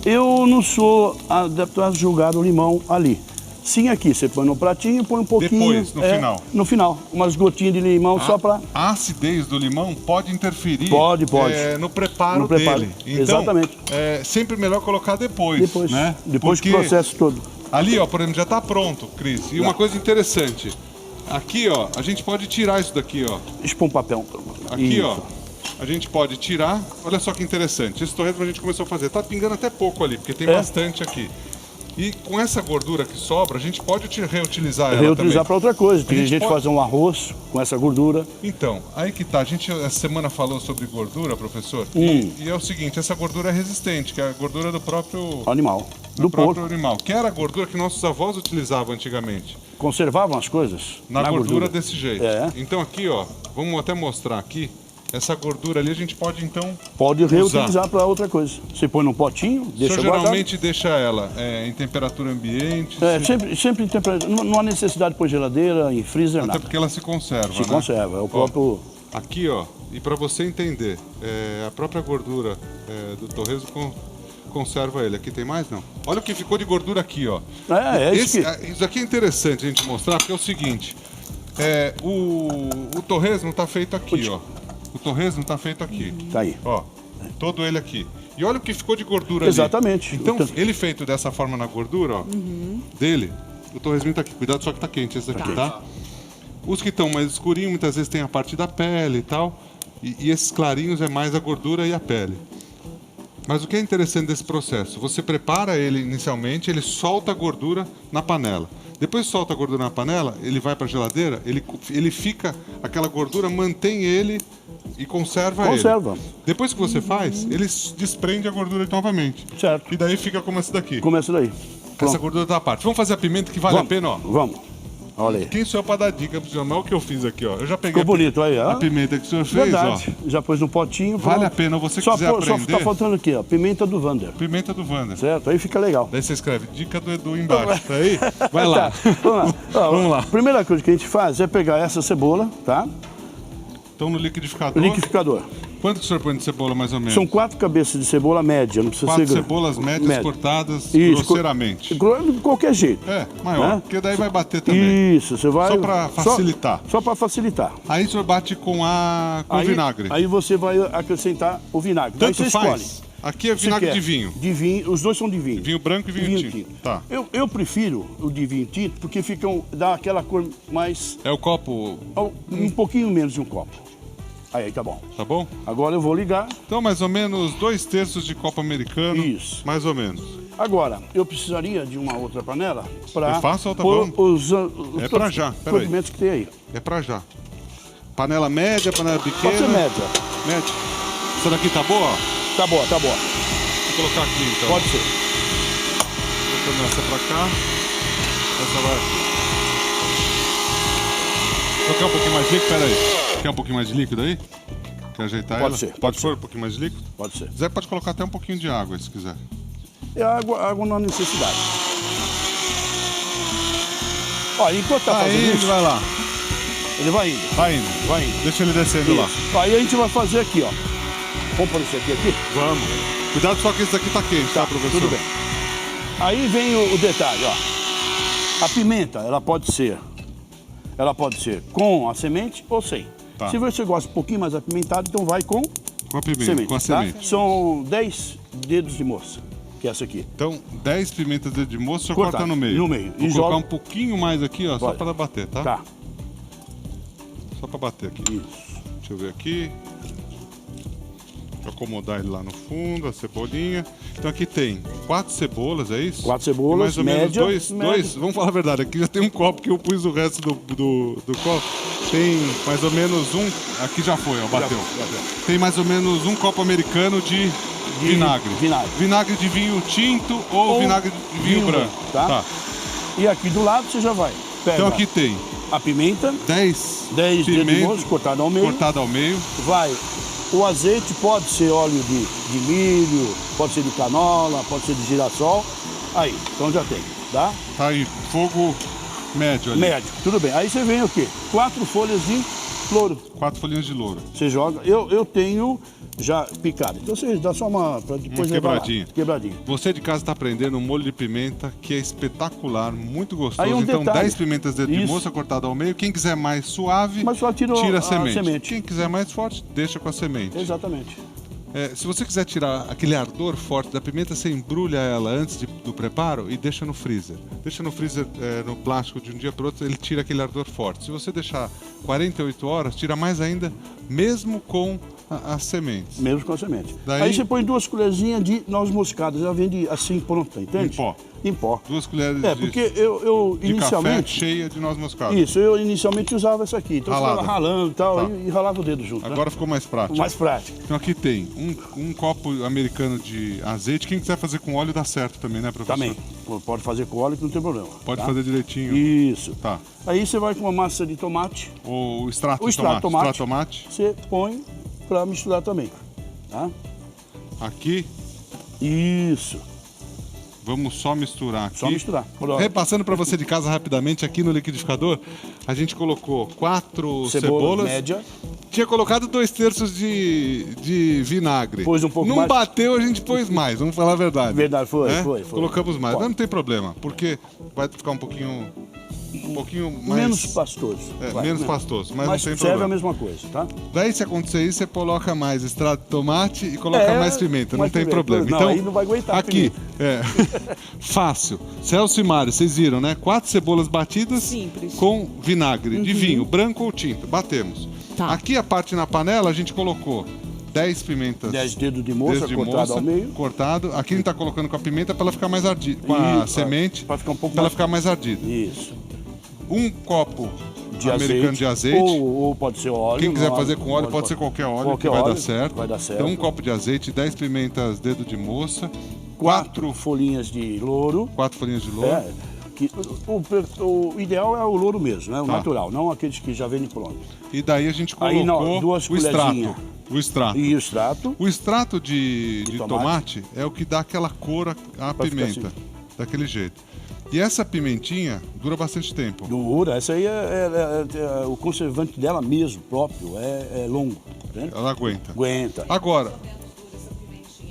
[SPEAKER 3] Eu não sou adepto a jogar o limão ali. Sim, aqui, você põe no pratinho, põe um pouquinho.
[SPEAKER 2] Depois, no final.
[SPEAKER 3] No final, umas gotinhas de limão só para...
[SPEAKER 2] A acidez do limão pode interferir
[SPEAKER 3] Pode.
[SPEAKER 2] no preparo
[SPEAKER 3] No preparo,
[SPEAKER 2] dele. Então,
[SPEAKER 3] exatamente.
[SPEAKER 2] é sempre melhor colocar depois. Né?
[SPEAKER 3] Depois
[SPEAKER 2] Porque
[SPEAKER 3] do processo todo.
[SPEAKER 2] ali, ó, por exemplo, já tá pronto, Cris. E uma coisa interessante. Aqui, ó, a gente pode tirar isso daqui, ó.
[SPEAKER 3] Expõe um papel.
[SPEAKER 2] Aqui,
[SPEAKER 3] Isso.
[SPEAKER 2] ó, a gente pode tirar. Olha só que interessante. Esse torresmo a gente começou a fazer. Tá pingando até pouco ali, porque tem bastante aqui. E com essa gordura que sobra, a gente pode reutilizar ela
[SPEAKER 3] Reutilizar
[SPEAKER 2] também.
[SPEAKER 3] para outra coisa. Tem
[SPEAKER 2] A gente
[SPEAKER 3] gente
[SPEAKER 2] pode-
[SPEAKER 3] fazer um arroz com essa gordura.
[SPEAKER 2] Então, aí que tá. A gente essa semana falou sobre gordura, professor. E é o seguinte, essa gordura é resistente, que é a gordura do próprio
[SPEAKER 3] Animal. Do
[SPEAKER 2] próprio
[SPEAKER 3] porco.
[SPEAKER 2] animal. Que era a gordura que nossos avós utilizavam antigamente.
[SPEAKER 3] Conservavam as coisas
[SPEAKER 2] Na gordura desse jeito.
[SPEAKER 3] É.
[SPEAKER 2] Então aqui, ó, vamos até mostrar aqui. Essa gordura ali a gente pode então
[SPEAKER 3] Pode
[SPEAKER 2] usar.
[SPEAKER 3] reutilizar para outra coisa. Você põe num potinho,
[SPEAKER 2] O
[SPEAKER 3] deixa
[SPEAKER 2] senhor
[SPEAKER 3] guardado.
[SPEAKER 2] geralmente deixa ela em temperatura ambiente,
[SPEAKER 3] Sempre em temperatura. Não há necessidade de pôr geladeira, em freezer,
[SPEAKER 2] até
[SPEAKER 3] nada.
[SPEAKER 2] porque ela se conserva,
[SPEAKER 3] Se
[SPEAKER 2] né?
[SPEAKER 3] conserva. É o
[SPEAKER 2] Ó,
[SPEAKER 3] próprio.
[SPEAKER 2] aqui, ó, e para você entender, a própria gordura do torresmo conserva ele. Aqui tem mais? Não. Olha o que ficou de gordura aqui, ó.
[SPEAKER 3] Isso
[SPEAKER 2] Isso aqui é interessante a gente mostrar, porque é o seguinte, o torresmo tá feito aqui, ó. O torresmo tá feito aqui.
[SPEAKER 3] Tá aí.
[SPEAKER 2] Ó, todo ele aqui. E olha o que ficou de gordura
[SPEAKER 3] Exatamente.
[SPEAKER 2] ali. Então, ele feito dessa forma na gordura, ó, dele, o torresminho tá aqui. Cuidado só que tá quente esse daqui, tá? Os que estão mais escurinhos, muitas vezes tem a parte da pele e tal. E esses clarinhos é mais a gordura e a pele. Mas o que é interessante desse processo? Você prepara ele inicialmente, ele solta a gordura na panela. Depois que solta a gordura na panela, ele vai para a geladeira, ele fica, aquela gordura mantém ele e conserva ele.
[SPEAKER 3] Conserva.
[SPEAKER 2] Depois que você faz, ele desprende a gordura novamente.
[SPEAKER 3] Certo.
[SPEAKER 2] E daí fica como esse daqui.
[SPEAKER 3] Começa daí.
[SPEAKER 2] Essa
[SPEAKER 3] Pronto.
[SPEAKER 2] gordura tá à parte. Vamos fazer a pimenta que vale a pena, ó.
[SPEAKER 3] Vamos. Olha aí.
[SPEAKER 2] Quem sou eu para dar dica pro senhor? Mas olha o que eu fiz aqui, ó. Eu já peguei
[SPEAKER 3] Ficou bonito aí, ó.
[SPEAKER 2] a pimenta que o senhor fez,
[SPEAKER 3] Verdade. Já pôs no potinho.
[SPEAKER 2] Vale
[SPEAKER 3] pronto.
[SPEAKER 2] a pena, você
[SPEAKER 3] só
[SPEAKER 2] quiser
[SPEAKER 3] Só
[SPEAKER 2] aprender.
[SPEAKER 3] tá faltando aqui, ó. Pimenta do Vander.
[SPEAKER 2] ó. Pimenta do Wander.
[SPEAKER 3] Certo? Aí fica legal.
[SPEAKER 2] Daí você escreve dica do Edu embaixo, tá aí? Vai lá.
[SPEAKER 3] Tá, vamos lá. Ó,
[SPEAKER 2] Vamos lá.
[SPEAKER 3] A primeira coisa que a gente faz é pegar essa cebola, tá?
[SPEAKER 2] Então no liquidificador.
[SPEAKER 3] Liquidificador.
[SPEAKER 2] Quanto que o senhor põe de cebola mais ou menos?
[SPEAKER 3] São 4 cabeças de cebola média, não precisa
[SPEAKER 2] 4
[SPEAKER 3] ser...
[SPEAKER 2] cebolas médias
[SPEAKER 3] Média.
[SPEAKER 2] cortadas
[SPEAKER 3] Isso,
[SPEAKER 2] grosseiramente.
[SPEAKER 3] De qualquer jeito.
[SPEAKER 2] Maior,
[SPEAKER 3] Né?
[SPEAKER 2] porque daí vai bater também.
[SPEAKER 3] Isso, você vai...
[SPEAKER 2] Só pra facilitar.
[SPEAKER 3] Só para facilitar.
[SPEAKER 2] Aí o senhor bate com vinagre.
[SPEAKER 3] Aí você vai acrescentar o vinagre. Daí
[SPEAKER 2] Tanto
[SPEAKER 3] você
[SPEAKER 2] faz.
[SPEAKER 3] escolhe.
[SPEAKER 2] Aqui é
[SPEAKER 3] Você
[SPEAKER 2] vinagre
[SPEAKER 3] quer
[SPEAKER 2] de vinho.
[SPEAKER 3] De vinho, os dois são de vinho.
[SPEAKER 2] Vinho branco e vinho tinto. Tá.
[SPEAKER 3] Eu prefiro o de vinho tinto porque dá aquela cor mais...
[SPEAKER 2] É o copo,
[SPEAKER 3] Um pouquinho menos de um copo. Aí tá bom.
[SPEAKER 2] tá bom?
[SPEAKER 3] Agora eu vou ligar.
[SPEAKER 2] Então mais ou menos 2/3 de copo americano.
[SPEAKER 3] Isso.
[SPEAKER 2] Mais ou menos.
[SPEAKER 3] Agora, eu precisaria de uma outra panela para
[SPEAKER 2] Eu faço outra,
[SPEAKER 3] pôr
[SPEAKER 2] vamos?
[SPEAKER 3] os
[SPEAKER 2] É pra já, peraí.
[SPEAKER 3] condimentos que tem aí.
[SPEAKER 2] É pra já. Panela média, panela pequena.
[SPEAKER 3] Pode ser média.
[SPEAKER 2] Média. Essa daqui tá boa? ó?
[SPEAKER 3] Tá boa, tá boa.
[SPEAKER 2] Vou colocar aqui então.
[SPEAKER 3] Pode ser.
[SPEAKER 2] Colocando essa pra cá. Essa vai. Quer um pouquinho mais de líquido? Pera aí. Quer um pouquinho mais de líquido aí? Quer ajeitar
[SPEAKER 3] Pode
[SPEAKER 2] ela?
[SPEAKER 3] ser,
[SPEAKER 2] Pode
[SPEAKER 3] pode
[SPEAKER 2] pôr um pouquinho mais de líquido?
[SPEAKER 3] Pode ser.
[SPEAKER 2] Se quiser, pode colocar até um pouquinho de água, se quiser.
[SPEAKER 3] É água na necessidade. Ó, enquanto tá
[SPEAKER 2] Tá
[SPEAKER 3] fazendo
[SPEAKER 2] indo,
[SPEAKER 3] isso,
[SPEAKER 2] vai lá.
[SPEAKER 3] ele vai indo.
[SPEAKER 2] Vai indo.
[SPEAKER 3] Vai indo.
[SPEAKER 2] Deixa ele descendo lá.
[SPEAKER 3] Isso. Aí a gente vai fazer aqui, ó. Vamos pôr esse aqui.
[SPEAKER 2] Vamos. Cuidado só que esse daqui tá quente, tá, professor?
[SPEAKER 3] Tudo bem. Aí vem o detalhe, ó. A pimenta, ela pode ser com a semente ou sem.
[SPEAKER 2] Tá.
[SPEAKER 3] Se você gosta um pouquinho mais apimentado, então vai com
[SPEAKER 2] Com a pimenta,
[SPEAKER 3] semente.
[SPEAKER 2] com a
[SPEAKER 3] tá?
[SPEAKER 2] semente.
[SPEAKER 3] São 10 dedos de moça, que é essa aqui.
[SPEAKER 2] Então, 10 pimentas de moço, o senhor
[SPEAKER 3] Cortar
[SPEAKER 2] corta no meio.
[SPEAKER 3] no meio.
[SPEAKER 2] Vou
[SPEAKER 3] E
[SPEAKER 2] colocar
[SPEAKER 3] joga-
[SPEAKER 2] um pouquinho mais aqui, ó, só
[SPEAKER 3] Pode.
[SPEAKER 2] pra bater, tá?
[SPEAKER 3] Tá.
[SPEAKER 2] Só pra bater aqui.
[SPEAKER 3] Isso.
[SPEAKER 2] Deixa eu ver aqui. acomodar ele lá no fundo, a cebolinha. Então aqui tem 4 cebolas, é isso?
[SPEAKER 3] 4 cebolas,
[SPEAKER 2] mais ou
[SPEAKER 3] média,
[SPEAKER 2] menos dois. Vamos falar a verdade, aqui já tem um copo que eu pus o resto do copo. Tem mais ou menos aqui já foi, ó, bateu. Tem mais ou menos um copo americano de vinagre. Vinagre de vinho tinto ou vinagre de vinho branco.
[SPEAKER 3] Tá? E aqui do lado você já vai. Pega
[SPEAKER 2] Então aqui tem
[SPEAKER 3] a pimenta,
[SPEAKER 2] 10
[SPEAKER 3] dedos de moço cortado ao meio. Vai o azeite, pode ser óleo de milho, pode ser de canola, pode ser de girassol. Aí, então já tem, tá?
[SPEAKER 2] Tá aí, fogo médio ali.
[SPEAKER 3] Médio, tudo bem. Aí você vem o quê? 4 folhas de louro.
[SPEAKER 2] 4 folhinhas de louro.
[SPEAKER 3] Você joga, eu tenho já picado. Então você dá só uma, pra depois levar lá. Quebradinha.
[SPEAKER 2] Você de casa está aprendendo um molho de pimenta que é espetacular, muito gostoso.
[SPEAKER 3] Aí
[SPEAKER 2] Então
[SPEAKER 3] detalhe.
[SPEAKER 2] 10 pimentas dedo de moça cortada ao meio. Quem quiser mais suave,
[SPEAKER 3] tira
[SPEAKER 2] a semente.
[SPEAKER 3] semente.
[SPEAKER 2] Quem quiser mais forte, deixa com a semente.
[SPEAKER 3] Exatamente.
[SPEAKER 2] Se você quiser tirar aquele ardor forte da pimenta, você embrulha ela antes do preparo e deixa no freezer. Deixa no freezer no plástico de um dia para o outro, ele tira aquele ardor forte. Se você deixar 48 horas, tira mais ainda, mesmo com as sementes.
[SPEAKER 3] Mesmo com a semente.
[SPEAKER 2] Daí...
[SPEAKER 3] Aí você põe 2 colherzinhas de noz moscada, já vende assim pronta, entende? Em pó.
[SPEAKER 2] 2 colheres
[SPEAKER 3] porque eu
[SPEAKER 2] de
[SPEAKER 3] inicialmente...
[SPEAKER 2] café cheia de noz moscada.
[SPEAKER 3] Isso, eu inicialmente usava essa aqui. Então eu ficava ralando e tal, e ralava o dedo junto.
[SPEAKER 2] Agora ficou mais prático.
[SPEAKER 3] Mais prático.
[SPEAKER 2] Então aqui tem um copo americano de azeite. Quem quiser fazer com óleo dá certo também, né, professor?
[SPEAKER 3] Também. Pode fazer com óleo que não tem problema.
[SPEAKER 2] Pode fazer direitinho.
[SPEAKER 3] Isso.
[SPEAKER 2] Tá.
[SPEAKER 3] Aí você vai com uma massa de tomate.
[SPEAKER 2] O extrato de tomate.
[SPEAKER 3] Você põe para misturar também. Tá?
[SPEAKER 2] Aqui.
[SPEAKER 3] Isso.
[SPEAKER 2] Vamos só misturar aqui.
[SPEAKER 3] Só misturar.
[SPEAKER 2] Repassando para você de casa rapidamente, aqui no liquidificador, a gente colocou 4 cebolas.
[SPEAKER 3] Média.
[SPEAKER 2] Tinha colocado 2/3 de vinagre.
[SPEAKER 3] Pôs um pouco
[SPEAKER 2] não
[SPEAKER 3] mais.
[SPEAKER 2] Não bateu, a gente pôs mais, vamos falar a verdade.
[SPEAKER 3] Verdade, foi.
[SPEAKER 2] Colocamos mais, mas não tem problema, porque vai ficar um pouquinho mais...
[SPEAKER 3] Menos pastoso.
[SPEAKER 2] Menos pastoso, mas não tem
[SPEAKER 3] serve
[SPEAKER 2] problema.
[SPEAKER 3] a mesma coisa, tá?
[SPEAKER 2] Daí, se acontecer isso, você coloca mais extrato de tomate e coloca mais pimenta, não tem problema.
[SPEAKER 3] Não,
[SPEAKER 2] então,
[SPEAKER 3] aí não vai aguentar
[SPEAKER 2] aqui, fácil. Celso e Mário, vocês viram, né? 4 cebolas batidas.
[SPEAKER 5] Simples.
[SPEAKER 2] Com vinagre de vinho, branco ou tinto. Batemos.
[SPEAKER 5] Tá.
[SPEAKER 2] Aqui a parte na panela, a gente colocou 10 pimentas.
[SPEAKER 3] 10 dedos de moça cortado ao meio.
[SPEAKER 2] Cortado. Aqui a gente tá colocando com a pimenta para ela ficar mais ardida. Com a semente,
[SPEAKER 3] para ficar um pouco
[SPEAKER 2] ela ficar mais ardida.
[SPEAKER 3] Isso.
[SPEAKER 2] Um copo americano de azeite.
[SPEAKER 3] Ou pode ser óleo.
[SPEAKER 2] Quem quiser fazer com óleo, pode ser qualquer óleo, que vai dar certo.
[SPEAKER 3] Vai dar certo.
[SPEAKER 2] Então, um copo de azeite, 10 pimentas dedo de moça,
[SPEAKER 3] 4 folhinhas de louro.
[SPEAKER 2] 4 folhinhas de louro.
[SPEAKER 3] O ideal é o louro mesmo, né? O natural, não aqueles que já vêm pronto.
[SPEAKER 2] E daí a gente colocou
[SPEAKER 3] 2
[SPEAKER 2] o extrato.
[SPEAKER 3] E o extrato.
[SPEAKER 2] O extrato de tomate é o que dá aquela cor à pimenta. Assim. Daquele jeito. E essa pimentinha dura bastante tempo.
[SPEAKER 3] Dura, essa aí é o conservante dela mesmo, próprio, é longo. Entende?
[SPEAKER 2] Ela aguenta.
[SPEAKER 3] Aguenta.
[SPEAKER 2] Agora...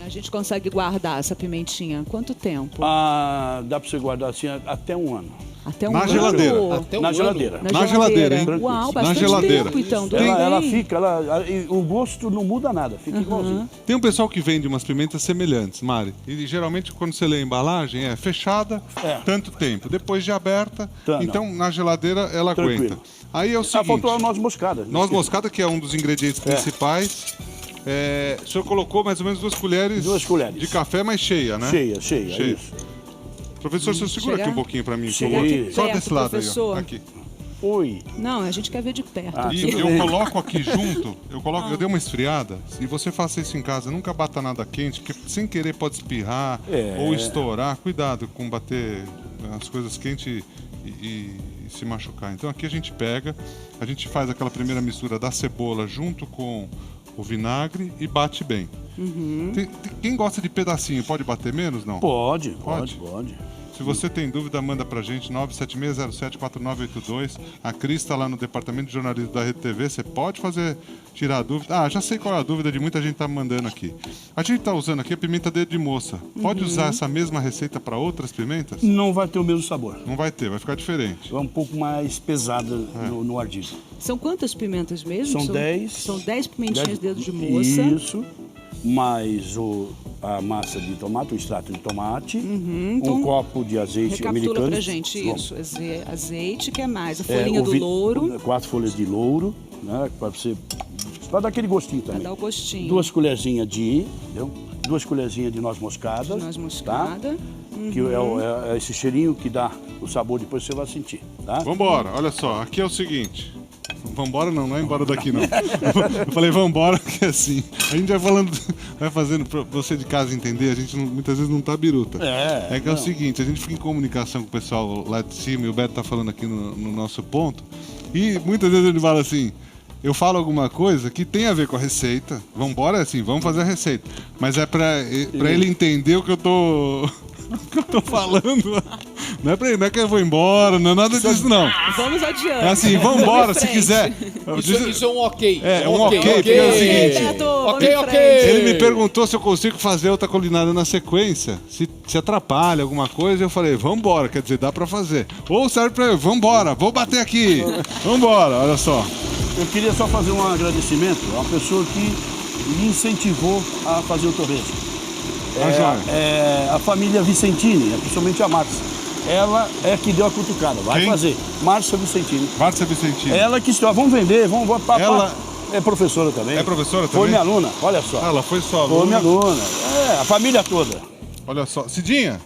[SPEAKER 5] A gente consegue guardar essa pimentinha quanto tempo?
[SPEAKER 3] Dá para você guardar assim até um ano.
[SPEAKER 5] Até um
[SPEAKER 2] na
[SPEAKER 5] ano?
[SPEAKER 2] Geladeira.
[SPEAKER 5] Até
[SPEAKER 3] na geladeira.
[SPEAKER 2] Na geladeira, hein?
[SPEAKER 5] Uau, bastante
[SPEAKER 2] na geladeira.
[SPEAKER 5] tempo, então.
[SPEAKER 3] Ela fica, o gosto não muda nada, fica igualzinho.
[SPEAKER 2] Tem um pessoal que vende umas pimentas semelhantes, Mari. E geralmente quando você lê a embalagem é fechada, tanto tempo. Depois de aberta, então na geladeira ela aguenta. Aí é o seguinte...
[SPEAKER 3] faltou a noz moscada.
[SPEAKER 2] Noz moscada, que é um dos ingredientes principais. O senhor colocou mais ou menos 2 colheres de café, mas cheia, né?
[SPEAKER 3] Cheia. Isso.
[SPEAKER 2] Professor, você segura aqui um pouquinho para mim.
[SPEAKER 3] Chega
[SPEAKER 5] aqui
[SPEAKER 2] só
[SPEAKER 5] perto,
[SPEAKER 2] desse lado
[SPEAKER 5] professor.
[SPEAKER 2] aí, ó. Aqui.
[SPEAKER 3] Oi.
[SPEAKER 5] Não, a gente quer ver de perto.
[SPEAKER 2] E eu coloco aqui junto, eu dei uma esfriada, e você faça isso em casa, nunca bata nada quente, porque sem querer pode espirrar ou estourar. Cuidado com bater as coisas quentes e se machucar. Então aqui a gente faz aquela primeira mistura da cebola junto com o vinagre e bate bem. Quem gosta de pedacinho, pode bater menos, não?
[SPEAKER 3] Pode.
[SPEAKER 2] Se você tem dúvida, manda pra gente, 976074982. A Cris está lá no departamento de jornalismo da Rede TV. Você pode tirar a dúvida. Já sei qual é a dúvida de muita gente tá mandando aqui. A gente tá usando aqui a pimenta dedo de moça. Pode usar essa mesma receita para outras pimentas?
[SPEAKER 3] Não vai ter o mesmo sabor.
[SPEAKER 2] Não vai ter, vai ficar diferente.
[SPEAKER 3] É um pouco mais pesada no ardido.
[SPEAKER 5] São quantas pimentas mesmo?
[SPEAKER 3] São 10.
[SPEAKER 5] São 10 pimentinhas dedo de moça.
[SPEAKER 3] Isso. Mais a massa de tomate, o extrato de tomate, um copo de azeite americano.
[SPEAKER 5] Recapitula pra gente isso. Azeite, que é mais? A folhinha do louro.
[SPEAKER 3] 4 folhas de louro, né? Para você Para dar aquele gostinho também.
[SPEAKER 5] Pra dar o gostinho.
[SPEAKER 3] 2 colherzinhas entendeu? 2 colherzinhas de noz moscada.
[SPEAKER 5] De noz moscada.
[SPEAKER 3] Tá? Que é esse cheirinho que dá o sabor, depois você vai sentir, tá?
[SPEAKER 2] Vambora, olha só, aqui é o seguinte. Vambora não é embora daqui não. Eu falei vambora, porque assim, a gente vai falando, vai fazendo pra você de casa entender, a gente muitas vezes não tá biruta. É que é o seguinte, a gente fica em comunicação com o pessoal lá de cima, e o Beto tá falando aqui no nosso ponto, e muitas vezes ele fala assim, eu falo alguma coisa que tem a ver com a receita, vambora é assim, vamos fazer a receita, mas é pra ele entender o que eu tô falando. Não é que eu vou embora, não é nada disso, não.
[SPEAKER 5] Vamos adiante.
[SPEAKER 2] É assim, vamos embora, se quiser.
[SPEAKER 1] Isso é um ok.
[SPEAKER 2] É um ok, porque é o seguinte.
[SPEAKER 1] Ok.
[SPEAKER 2] Ele me perguntou se eu consigo fazer outra culinária na sequência, se atrapalha alguma coisa, eu falei, vambora, quer dizer, dá pra fazer. Ou serve pra eu, vambora, vou bater aqui. Vambora, olha só.
[SPEAKER 3] Eu queria só fazer um agradecimento a uma pessoa que me incentivou a fazer o torresmo. A família Vicentini, principalmente a Márcia. Ela é que deu a cutucada. Vai fazer. Márcia Vicentini.
[SPEAKER 2] Márcia Vicentini.
[SPEAKER 3] Ela que está. Vamos vender, vamos.
[SPEAKER 2] Ela
[SPEAKER 3] é professora também.
[SPEAKER 2] É professora também?
[SPEAKER 3] Foi minha aluna, olha só.
[SPEAKER 2] Ela foi sua aluna.
[SPEAKER 3] Foi minha aluna. A família toda.
[SPEAKER 2] Olha só. Cidinha,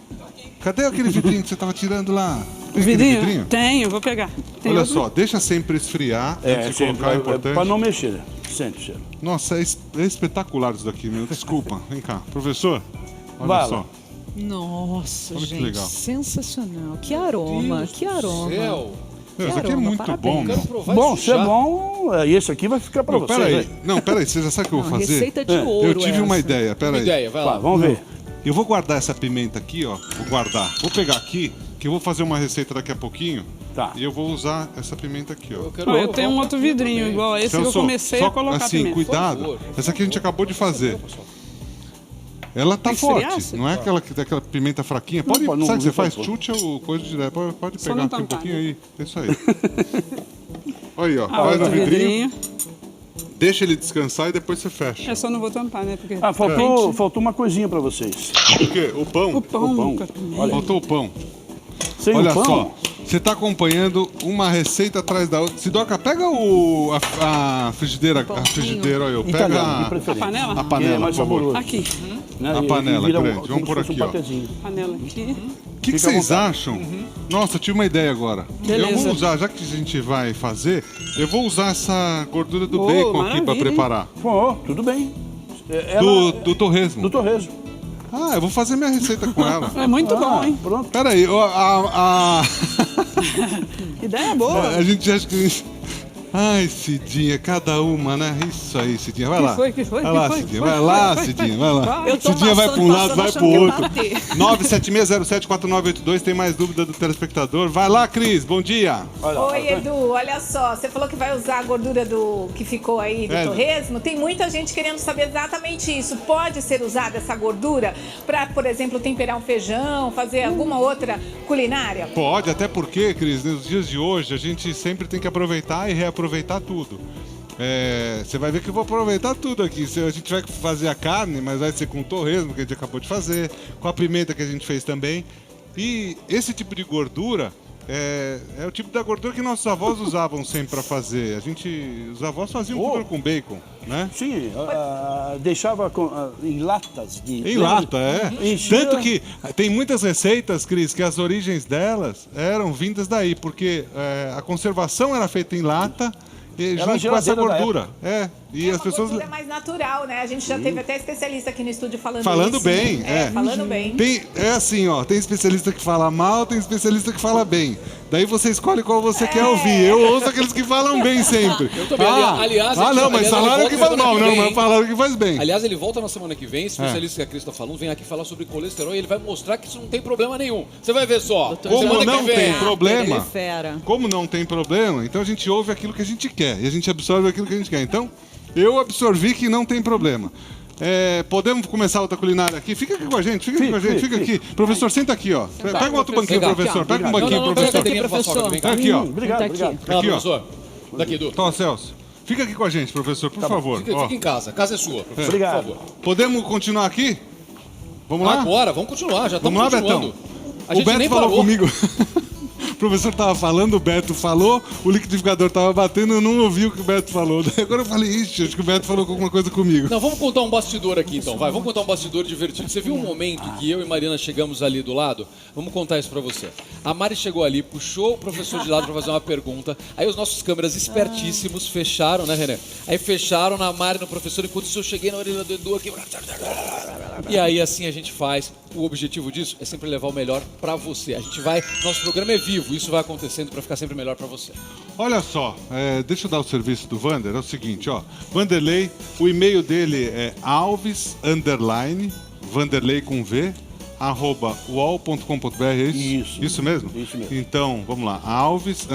[SPEAKER 2] cadê aquele vidrinho que você estava tirando lá?
[SPEAKER 7] Tem vidrinho? Tenho, vou pegar.
[SPEAKER 2] Olha só, deixa sempre esfriar.
[SPEAKER 3] É importante. Para não mexer. Sente.
[SPEAKER 2] Nossa, é espetacular isso daqui, meu. Desculpa. Vem cá. Professor, olha só.
[SPEAKER 5] Nossa,
[SPEAKER 2] olha
[SPEAKER 5] gente,
[SPEAKER 2] que legal.
[SPEAKER 5] Sensacional. Que aroma, que aroma.
[SPEAKER 1] Céu.
[SPEAKER 2] Meu, isso aqui é muito
[SPEAKER 5] parabéns.
[SPEAKER 2] bom.
[SPEAKER 3] Bom, se é bom, esse aqui vai ficar para você.
[SPEAKER 2] Peraí, peraí, você já sabe o que eu vou fazer?
[SPEAKER 5] Receita de ouro.
[SPEAKER 2] Eu tive uma ideia, peraí.
[SPEAKER 1] Ideia, vai lá.
[SPEAKER 3] Vamos ver.
[SPEAKER 2] Eu vou guardar essa pimenta aqui, ó. Vou guardar. Vou pegar aqui, que eu vou fazer uma receita daqui a pouquinho.
[SPEAKER 3] Tá.
[SPEAKER 2] E eu vou usar essa pimenta aqui, ó.
[SPEAKER 7] Eu tenho um outro vidrinho igual a esse que eu comecei a colocar
[SPEAKER 2] assim,
[SPEAKER 7] pimenta.
[SPEAKER 2] cuidado. Essa aqui a gente acabou de fazer. Ela tá forte, não é aquela pimenta fraquinha. Sabe o que você faz? Chute o coisa direto. Pode pegar aqui um pouquinho aí. É isso aí. Olha aí, ó. Faz no vidrinho. Deixa ele descansar e depois você fecha.
[SPEAKER 7] Eu só não vou tampar, né? Porque
[SPEAKER 3] faltou uma coisinha pra vocês.
[SPEAKER 2] O quê? O pão?
[SPEAKER 7] O pão.
[SPEAKER 2] Olha, faltou o pão.
[SPEAKER 3] Sem
[SPEAKER 2] olha
[SPEAKER 3] o pão?
[SPEAKER 2] Só, você tá acompanhando uma receita atrás da outra. Sidoca, pega a frigideira. A frigideira, olha, pega
[SPEAKER 7] a panela?
[SPEAKER 2] A panela, por favor.
[SPEAKER 7] Aqui.
[SPEAKER 2] A panela grande. Vamos por aqui, ó.
[SPEAKER 7] Panela aqui.
[SPEAKER 2] O que vocês acham? Nossa, eu tive uma ideia agora.
[SPEAKER 7] Beleza.
[SPEAKER 2] Eu vou usar, já que a gente vai fazer, eu vou usar essa gordura do bacon aqui para preparar.
[SPEAKER 3] Tudo bem.
[SPEAKER 2] Do torresmo.
[SPEAKER 3] Do torresmo.
[SPEAKER 2] Ah, eu vou fazer minha receita com ela.
[SPEAKER 7] É muito bom, hein?
[SPEAKER 3] Pronto.
[SPEAKER 2] Peraí,
[SPEAKER 7] Ideia boa.
[SPEAKER 2] A gente acha que... Ai, Cidinha, cada uma, né? Isso aí, Cidinha, vai lá.
[SPEAKER 7] Que foi?
[SPEAKER 2] Vai lá, Cidinha, vai lá, Cidinha, vai lá. Cidinha vai para um lado, vai para o outro. 976074982, tem mais dúvida do telespectador. Vai lá, Cris, bom dia.
[SPEAKER 6] Oi, Edu, olha só, você falou que vai usar a gordura que ficou aí do torresmo. Tem muita gente querendo saber exatamente isso. Pode ser usada essa gordura para, por exemplo, temperar um feijão, fazer alguma outra culinária?
[SPEAKER 2] Pode, até porque, Cris, nos dias de hoje a gente sempre tem que aproveitar e reaproveitar tudo. Você vai ver que eu vou aproveitar tudo aqui. A gente vai fazer a carne, mas vai ser com o torresmo que a gente acabou de fazer, com a pimenta que a gente fez também. E esse tipo de gordura é o tipo da gordura que nossos avós usavam sempre para fazer. Os avós faziam tudo com bacon, né?
[SPEAKER 3] Sim, deixava em latas de...
[SPEAKER 2] Em lata,
[SPEAKER 3] Enchia.
[SPEAKER 2] Tanto que tem muitas receitas, Cris, que as origens delas eram vindas daí, porque a conservação era feita em lata junto com essa gordura. E as pessoas...
[SPEAKER 6] gordura mais natural, né? A gente já teve até especialista aqui no estúdio falando
[SPEAKER 2] isso.
[SPEAKER 6] Bem,
[SPEAKER 2] né?
[SPEAKER 6] Falando bem.
[SPEAKER 2] É assim, ó, tem especialista que fala mal, tem especialista que fala bem. Daí você escolhe qual você quer ouvir. Eu ouço aqueles que falam bem sempre.
[SPEAKER 1] Eu também, aliás...
[SPEAKER 2] mas falaram que faz mal. Não, mas falaram que faz bem.
[SPEAKER 1] Aliás, ele volta na semana que vem, especialista que a Cris está falando, vem aqui falar sobre colesterol e ele vai mostrar que isso não tem problema nenhum. Você vai ver só.
[SPEAKER 2] Como não tem problema,
[SPEAKER 5] fera.
[SPEAKER 2] como não tem problema, então a gente ouve aquilo que a gente quer e a gente absorve aquilo que a gente quer. Então, eu absorvi que não tem problema. Podemos começar outra culinária aqui? Fica aqui com a gente, fica aqui. Professor, senta aqui, ó. Pega um outro banquinho, professor. Pega um banquinho, professor.
[SPEAKER 1] Aqui,
[SPEAKER 2] ó.
[SPEAKER 3] Obrigado.
[SPEAKER 2] Aqui,
[SPEAKER 1] professor. Daqui, Edu.
[SPEAKER 2] Então, Celso, fica aqui com a gente, professor, por favor.
[SPEAKER 1] Fica em casa. A casa é sua, professor,
[SPEAKER 3] Obrigado.
[SPEAKER 1] por favor.
[SPEAKER 2] Podemos continuar aqui? Vamos lá?
[SPEAKER 1] Agora, vamos continuar. Já estamos
[SPEAKER 2] continuando.
[SPEAKER 1] Betão.
[SPEAKER 2] O Beto falou comigo. O professor tava falando, o Beto falou, o liquidificador tava batendo, eu não ouvi o que o Beto falou. Daí agora eu falei, ixi, acho que o Beto falou alguma coisa comigo.
[SPEAKER 1] Não, vamos contar um bastidor aqui então, vai. Vamos contar um bastidor divertido. Você viu um momento que eu e Mariana chegamos ali do lado? Vamos contar isso pra você. A Mari chegou ali, puxou o professor de lado pra fazer uma pergunta. Aí os nossos câmeras espertíssimos fecharam, né, René? Aí fecharam na Mari, no professor, enquanto isso eu cheguei na orelha do Edu aqui. E aí assim a gente faz. O objetivo disso é sempre levar o melhor pra você. A gente vai, nosso programa é vivo, isso vai acontecendo pra ficar sempre melhor pra você.
[SPEAKER 2] Olha só, deixa eu dar o serviço do Vander, é o seguinte, ó. Vanderlei, o e-mail dele é alves_, Vanderlei com V, @uol.com.br, é isso?
[SPEAKER 3] Isso.
[SPEAKER 2] Isso mesmo?
[SPEAKER 3] Isso mesmo.
[SPEAKER 2] Então, vamos lá, alves_,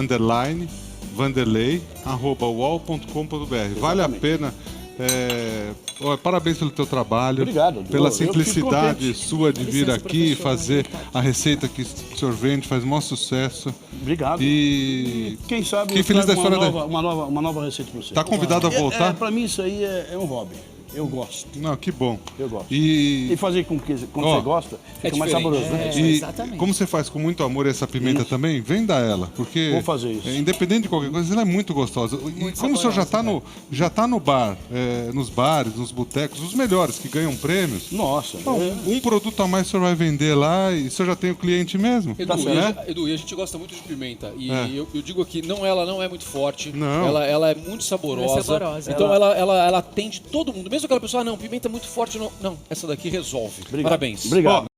[SPEAKER 2] Vanderlei, @uol.com.br. Vale a pena. Parabéns pelo teu trabalho.
[SPEAKER 3] Obrigado.
[SPEAKER 2] Pela simplicidade sua de vir aqui e fazer a receita que o senhor vende, faz o maior sucesso.
[SPEAKER 3] Obrigado.
[SPEAKER 2] E
[SPEAKER 3] quem sabe
[SPEAKER 2] fiquei feliz da história
[SPEAKER 3] uma nova receita para você.
[SPEAKER 2] Tá convidado a voltar?
[SPEAKER 3] Para mim isso aí é um hobby. Eu gosto.
[SPEAKER 2] Não, que bom.
[SPEAKER 3] Eu gosto.
[SPEAKER 2] E
[SPEAKER 3] fazer com que quando você gosta, fica mais saboroso, né?
[SPEAKER 2] E
[SPEAKER 5] exatamente.
[SPEAKER 2] como você faz com muito amor essa pimenta também, venda ela, porque
[SPEAKER 3] vou fazer isso.
[SPEAKER 2] Independente de qualquer coisa, ela é muito gostosa. E como o senhor já tá no bar, nos bares, nos botecos, os melhores que ganham prêmios.
[SPEAKER 3] Nossa.
[SPEAKER 2] Então, um produto a mais o senhor vai vender lá e o senhor já tem o cliente mesmo.
[SPEAKER 1] Edu, e a gente gosta muito de pimenta. E eu digo aqui, ela não é muito forte.
[SPEAKER 2] Não.
[SPEAKER 1] Ela é muito saborosa.
[SPEAKER 5] É saborosa.
[SPEAKER 1] Então ela atende todo mundo. Mesmo aquela pessoa, não, pimenta é muito forte. Não, essa daqui resolve.
[SPEAKER 3] Obrigado.
[SPEAKER 1] Parabéns.
[SPEAKER 3] Obrigado.